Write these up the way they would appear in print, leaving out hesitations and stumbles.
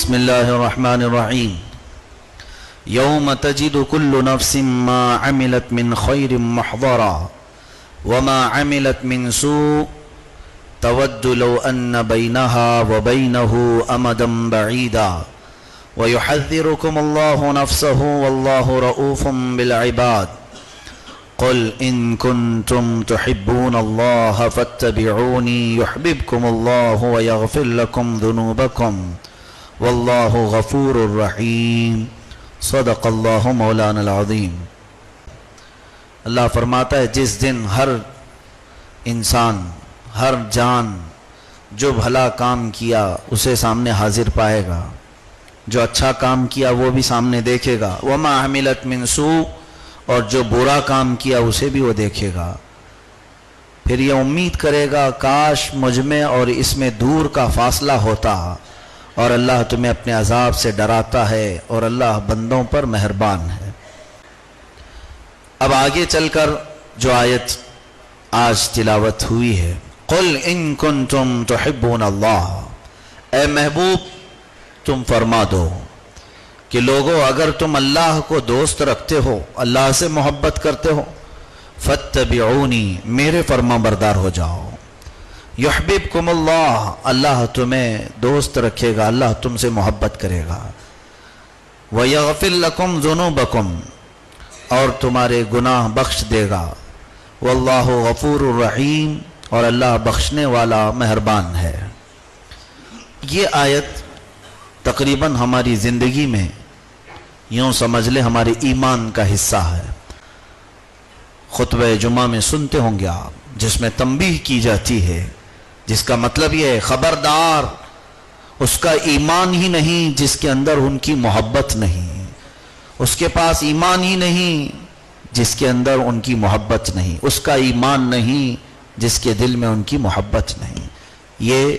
بسم الله الرحمن الرحيم يوم تجد كل نفس ما عملت من خير محضرا وما عملت من سوء تود لو أن بينها وبينه أمدا بعيدا ويحذركم الله نفسه والله رؤوف بالعباد قل إن كنتم تحبون الله فاتبعوني يحببكم الله ويغفر لكم ذنوبكم والله غفور رحيم صدق الله مولانا العظيم۔ اللہ فرماتا ہے جس دن ہر انسان، ہر جان جو بھلا کام کیا اسے سامنے حاضر پائے گا، جو اچھا کام کیا وہ بھی سامنے دیکھے گا، وما عملت من سوء، اور جو برا کام کیا اسے بھی وہ دیکھے گا۔ پھر یہ امید کرے گا کاش مجھ میں اور اس میں دور کا فاصلہ ہوتا، اور اللہ تمہیں اپنے عذاب سے ڈراتا ہے اور اللہ بندوں پر مہربان ہے۔ اب آگے چل کر جو آیت آج تلاوت ہوئی ہے، قل ان کنتم تحبون اللہ، اے محبوب تم فرما دو کہ لوگوں اگر تم اللہ کو دوست رکھتے ہو، اللہ سے محبت کرتے ہو، فاتبعونی، میرے فرما بردار ہو جاؤ، یحببکم اللہ، اللہ تمہیں دوست رکھے گا، اللہ تم سے محبت کرے گا، ویغفر لکم ذنوبکم، اور تمہارے گناہ بخش دے گا، واللہ غفور الرحیم، اور اللہ بخشنے والا مہربان ہے۔ یہ آیت تقریباً ہماری زندگی میں یوں سمجھ لے ہمارے ایمان کا حصہ ہے۔ خطبہ جمعہ میں سنتے ہوں گے آپ، جس میں تنبیہ کی جاتی ہے، جس کا مطلب یہ ہے خبردار اس کا ایمان ہی نہیں جس کے اندر ان کی محبت نہیں، اس کے پاس ایمان ہی نہیں جس کے اندر ان کی محبت نہیں، اس کا ایمان نہیں جس کے دل میں ان کی محبت نہیں۔ یہ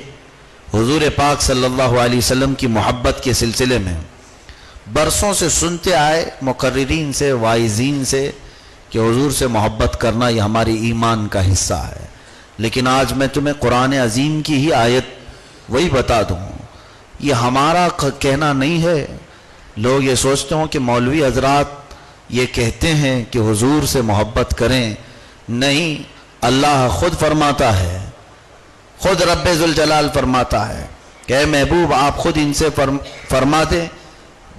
حضور پاک صلی اللہ علیہ وسلم کی محبت کے سلسلے میں برسوں سے سنتے آئے مقررین سے، واعظین سے، کہ حضور سے محبت کرنا یہ ہمارے ایمان کا حصہ ہے۔ لیکن آج میں تمہیں قرآن عظیم کی ہی آیت وہی بتا دوں، یہ ہمارا کہنا نہیں ہے۔ لوگ یہ سوچتے ہوں کہ مولوی حضرات یہ کہتے ہیں کہ حضور سے محبت کریں، نہیں، اللہ خود فرماتا ہے، خود رب ذوالجلال فرماتا ہے کہ اے محبوب آپ خود ان سے فرما دیں،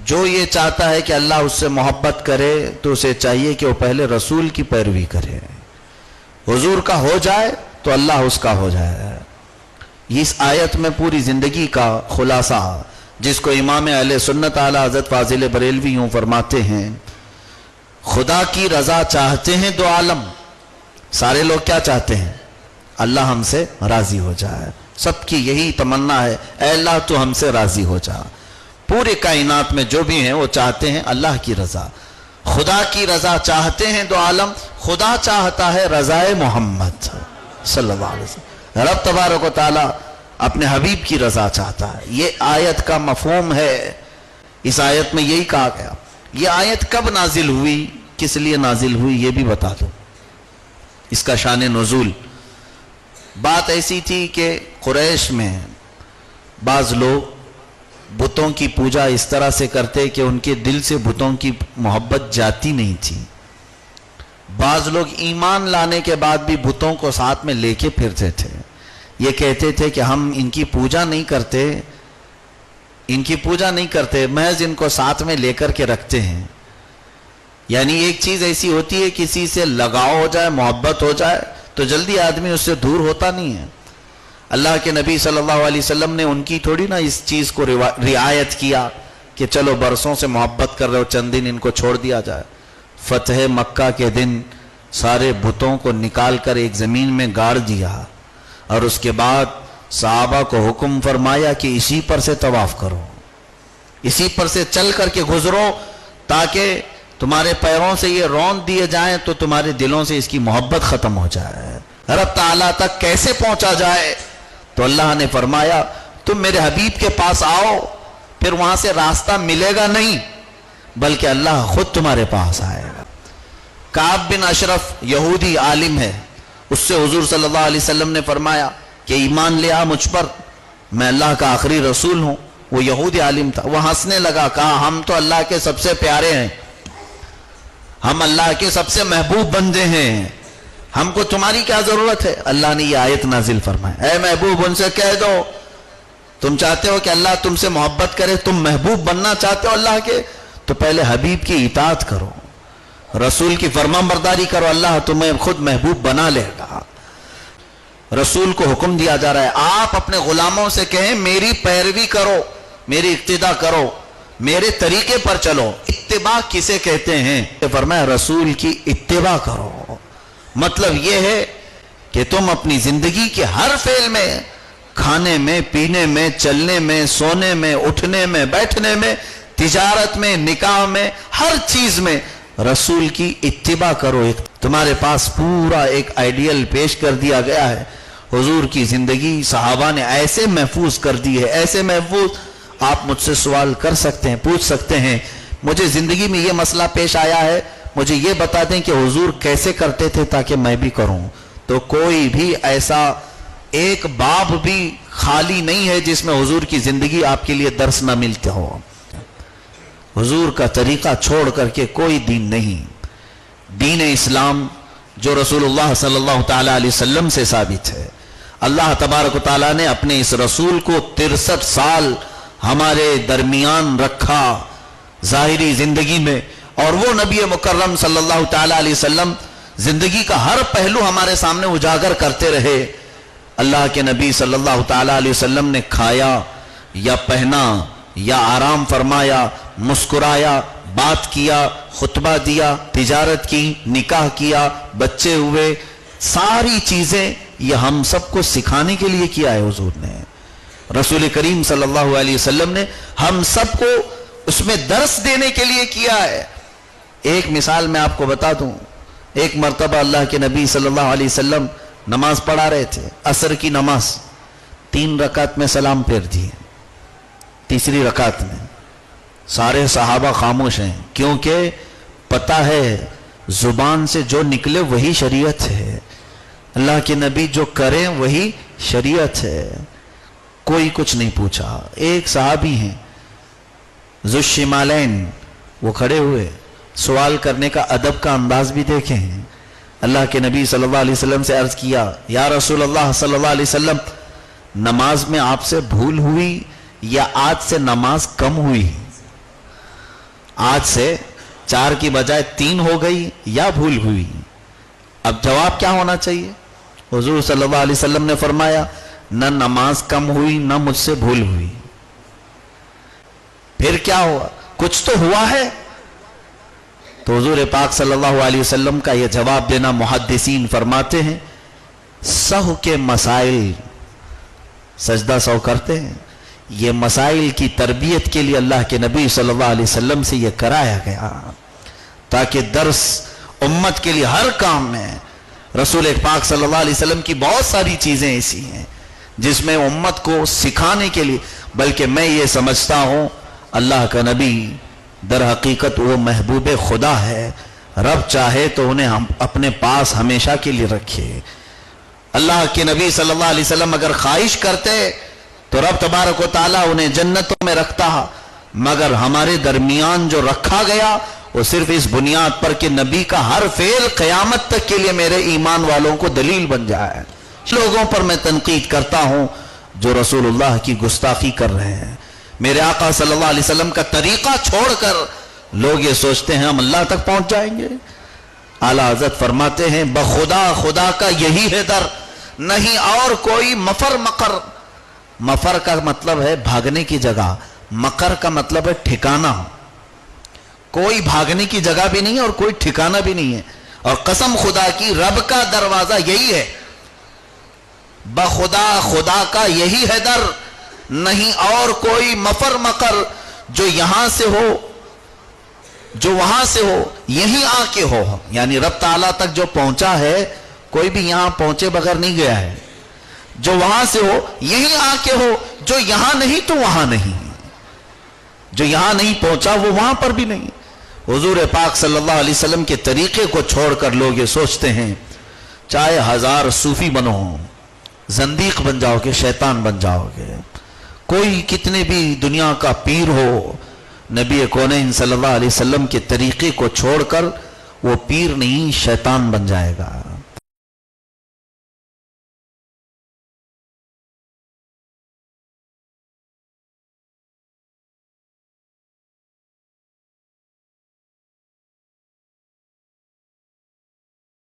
جو یہ چاہتا ہے کہ اللہ اس سے محبت کرے تو اسے چاہیے کہ وہ پہلے رسول کی پیروی کرے، حضور کا ہو جائے تو اللہ اس کا ہو جائے۔ اس آیت میں پوری زندگی کا خلاصہ، جس کو امام اہل سنت اعلیٰ حضرت فاضل بریلوی یوں فرماتے ہیں، خدا کی رضا چاہتے ہیں دو عالم، سارے لوگ کیا چاہتے ہیں؟ اللہ ہم سے راضی ہو جائے، سب کی یہی تمنا ہے، اے اللہ تو ہم سے راضی ہو جا۔ پورے کائنات میں جو بھی ہیں وہ چاہتے ہیں اللہ کی رضا، خدا کی رضا چاہتے ہیں دو عالم، خدا چاہتا ہے رضائے محمد صلی اللہ علیہ وسلم، رب تبارک و تعالی اپنے حبیب کی رضا چاہتا ہے۔ یہ آیت کا مفہوم ہے۔ اس آیت میں یہی کہا گیا۔ یہ آیت کب نازل ہوئی، کس لیے نازل ہوئی، یہ بھی بتا دو، اس کا شان نزول۔ بات ایسی تھی کہ قریش میں بعض لوگ بتوں کی پوجا اس طرح سے کرتے کہ ان کے دل سے بتوں کی محبت جاتی نہیں تھی۔ بعض لوگ ایمان لانے کے بعد بھی بتوں کو ساتھ میں لے کے پھرتے تھے، یہ کہتے تھے کہ ہم ان کی پوجا نہیں کرتے، محض ان کو ساتھ میں لے کر کے رکھتے ہیں۔ یعنی ایک چیز ایسی ہوتی ہے کسی سے لگاؤ ہو جائے، محبت ہو جائے تو جلدی آدمی اس سے دور ہوتا نہیں ہے۔ اللہ کے نبی صلی اللہ علیہ وسلم نے ان کی تھوڑی نا اس چیز کو رعایت کیا کہ چلو برسوں سے محبت کر رہے ہو، چند دن ان کو چھوڑ دیا جائے۔ فتح مکہ کے دن سارے بتوں کو نکال کر ایک زمین میں گاڑ دیا، اور اس کے بعد صحابہ کو حکم فرمایا کہ اسی پر سے طواف کرو، اسی پر سے چل کر کے گزرو، تاکہ تمہارے پیروں سے یہ روند دیے جائیں تو تمہارے دلوں سے اس کی محبت ختم ہو جائے۔ رب تعالیٰ تک کیسے پہنچا جائے؟ تو اللہ نے فرمایا تم میرے حبیب کے پاس آؤ، پھر وہاں سے راستہ ملے گا نہیں، بلکہ اللہ خود تمہارے پاس آئے گا۔ کعب بن اشرف یہودی عالم ہے، اس سے حضور صلی اللہ علیہ وسلم نے فرمایا کہ ایمان لے آ مجھ پر، میں اللہ کا آخری رسول ہوں۔ وہ یہودی عالم تھا، وہ ہنسنے لگا، کہا ہم تو اللہ کے سب سے پیارے ہیں، ہم اللہ کے سب سے محبوب بندے ہیں، ہم کو تمہاری کیا ضرورت ہے؟ اللہ نے یہ آیت نازل فرمایا، اے محبوب ان سے کہہ دو تم چاہتے ہو کہ اللہ تم سے محبت کرے، تم محبوب بننا چاہتے ہو اللہ کے، تو پہلے حبیب کی اطاعت کرو، رسول کی فرمان برداری کرو، اللہ تمہیں خود محبوب بنا لے گا۔ رسول کو حکم دیا جا رہا ہے آپ اپنے غلاموں سے کہیں میری پیروی کرو، میری اقتداء کرو، میرے طریقے پر چلو۔ اتباع کسے کہتے ہیں؟ فرمایا رسول کی اتباع کرو، مطلب یہ ہے کہ تم اپنی زندگی کے ہر فعل میں، کھانے میں، پینے میں، چلنے میں، سونے میں، اٹھنے میں، بیٹھنے میں، تجارت میں، نکاح میں، ہر چیز میں رسول کی اتباع کرو۔ تمہارے پاس پورا ایک آئیڈیل پیش کر دیا گیا ہے، حضور کی زندگی صحابہ نے ایسے محفوظ کر دی ہے، ایسے محفوظ۔ آپ مجھ سے سوال کر سکتے ہیں، پوچھ سکتے ہیں مجھے زندگی میں یہ مسئلہ پیش آیا ہے، مجھے یہ بتا دیں کہ حضور کیسے کرتے تھے تاکہ میں بھی کروں۔ تو کوئی بھی ایسا ایک باب بھی خالی نہیں ہے جس میں حضور کی زندگی آپ کے لیے درس نہ ملتے ہو۔ حضور کا طریقہ چھوڑ کر کے کوئی دین نہیں۔ دین اسلام جو رسول اللہ صلی اللہ تعالیٰ علیہ وسلم سے ثابت ہے، اللہ تبارک و تعالیٰ نے اپنے اس رسول کو 63 سال ہمارے درمیان رکھا ظاہری زندگی میں، اور وہ نبی مکرم صلی اللہ تعالیٰ علیہ وسلم زندگی کا ہر پہلو ہمارے سامنے اجاگر کرتے رہے۔ اللہ کے نبی صلی اللہ تعالیٰ علیہ وسلم نے کھایا یا پہنا یا آرام فرمایا، مسکرایا، بات کیا، خطبہ دیا، تجارت کی، نکاح کیا، بچے ہوئے، ساری چیزیں یہ ہم سب کو سکھانے کے لیے کیا ہے حضور نے۔ رسول کریم صلی اللہ علیہ وسلم نے ہم سب کو اس میں درس دینے کے لیے کیا ہے۔ ایک مثال میں آپ کو بتا دوں، ایک مرتبہ اللہ کے نبی صلی اللہ علیہ وسلم نماز پڑھا رہے تھے، عصر کی نماز، 3 رکعت میں سلام پھیر دیے، تیسری رکعت میں سارے صحابہ خاموش ہیں، کیونکہ پتہ ہے زبان سے جو نکلے وہی شریعت ہے، اللہ کے نبی جو کریں وہی شریعت ہے۔ کوئی کچھ نہیں پوچھا۔ ایک صحابی ہیں ذو الشمالین، وہ کھڑے ہوئے، سوال کرنے کا ادب کا انداز بھی دیکھیں ہیں۔ اللہ کے نبی صلی اللہ علیہ وسلم سے عرض کیا، یا رسول اللہ صلی اللہ علیہ وسلم، نماز میں آپ سے بھول ہوئی یا آج سے نماز کم ہوئی؟ آج سے 4 کی بجائے 3 ہو گئی یا بھول ہوئی؟ اب جواب کیا ہونا چاہیے؟ حضور صلی اللہ علیہ وسلم نے فرمایا، نہ نماز کم ہوئی نہ مجھ سے بھول ہوئی۔ پھر کیا ہوا؟ کچھ تو ہوا ہے۔ تو حضور پاک صلی اللہ علیہ وسلم کا یہ جواب دینا، محدثین فرماتے ہیں سہو کے مسائل، سجدہ سہو کرتے ہیں، یہ مسائل کی تربیت کے لیے اللہ کے نبی صلی اللہ علیہ وسلم سے یہ کرایا گیا، تاکہ درس امت کے لیے ہر کام میں۔ رسول پاک صلی اللہ علیہ وسلم کی بہت ساری چیزیں ایسی ہیں جس میں امت کو سکھانے کے لیے، بلکہ میں یہ سمجھتا ہوں اللہ کا نبی در حقیقت وہ محبوب خدا ہے، رب چاہے تو انہیں ہم اپنے پاس ہمیشہ کے لیے رکھے۔ اللہ کے نبی صلی اللہ علیہ وسلم اگر خواہش کرتے تو رب تبارک و تعالیٰ انہیں جنتوں میں رکھتا، مگر ہمارے درمیان جو رکھا گیا وہ صرف اس بنیاد پر کہ نبی کا ہر فعل قیامت تک کے لیے میرے ایمان والوں کو دلیل بن جائے۔ لوگوں پر میں تنقید کرتا ہوں جو رسول اللہ کی گستاخی کر رہے ہیں، میرے آقا صلی اللہ علیہ وسلم کا طریقہ چھوڑ کر لوگ یہ سوچتے ہیں ہم اللہ تک پہنچ جائیں گے۔ اعلیٰ حضرت فرماتے ہیں بخدا خدا کا یہی ہے در، نہیں اور کوئی مفر مقر۔ مفر کا مطلب ہے بھاگنے کی جگہ، مقر کا مطلب ہے ٹھکانہ۔ کوئی بھاگنے کی جگہ بھی نہیں ہے اور کوئی ٹھکانہ بھی نہیں ہے، اور قسم خدا کی رب کا دروازہ یہی ہے، بخدا خدا کا یہی ہے در، نہیں اور کوئی مفر مقر، جو یہاں سے ہو جو وہاں سے ہو یہیں آ کے ہو، یعنی رب تعالیٰ تک جو پہنچا ہے کوئی بھی یہاں پہنچے بغیر نہیں گیا ہے، جو وہاں سے ہو یہیں آ کے ہو، جو یہاں نہیں تو وہاں نہیں، جو یہاں نہیں پہنچا وہ وہاں پر بھی نہیں۔ حضور پاک صلی اللہ علیہ وسلم کے طریقے کو چھوڑ کر لوگ یہ سوچتے ہیں چاہے 1000 صوفی بنو، زندیق بن جاؤ گے، شیطان بن جاؤ گے، کوئی کتنے بھی دنیا کا پیر ہو، نبی کونین صلی اللہ علیہ وسلم کے طریقے کو چھوڑ کر وہ پیر نہیں، شیطان بن جائے گا۔